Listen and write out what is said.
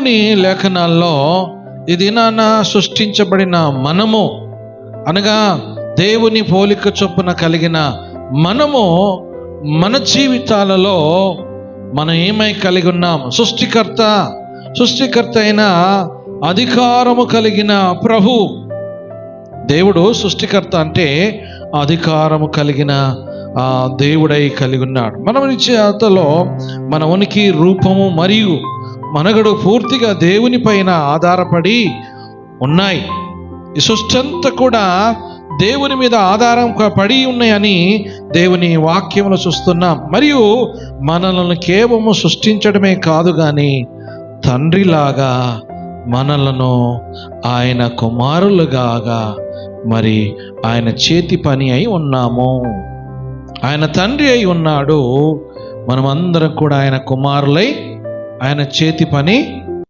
దేవుని లేఖనాల్లో ఈ దినాన సృష్టించబడిన మనము అనగా దేవుని పోలిక చొప్పున కలిగిన మనము మన జీవితాలలో మనం ఏమై కలిగి ఉన్నాం? సృష్టికర్త అయిన అధికారము కలిగిన ప్రభు. దేవుడు సృష్టికర్త అంటే అధికారము కలిగిన దేవుడై కలిగి ఉన్నాడు. మన నిశ్చయతలో మన ఉనికి, రూపము మరియు మనగడు పూర్తిగా దేవుని పైన ఆధారపడి ఉన్నాయి. ఈ సృష్టి అంతా కూడా దేవుని మీద ఆధారం పడి ఉన్నాయని దేవుని వాక్యములు చూస్తున్నాం. మరియు మనలను కేవలము సృష్టించడమే కాదు కానీ తండ్రిలాగా మనలను ఆయన కుమారులుగా మరి ఆయన చేతి పని అయి ఉన్నాము. ఆయన తండ్రి అయి ఉన్నాడు, మనమందరం కూడా ఆయన కుమారులై ఆయన చేతి పని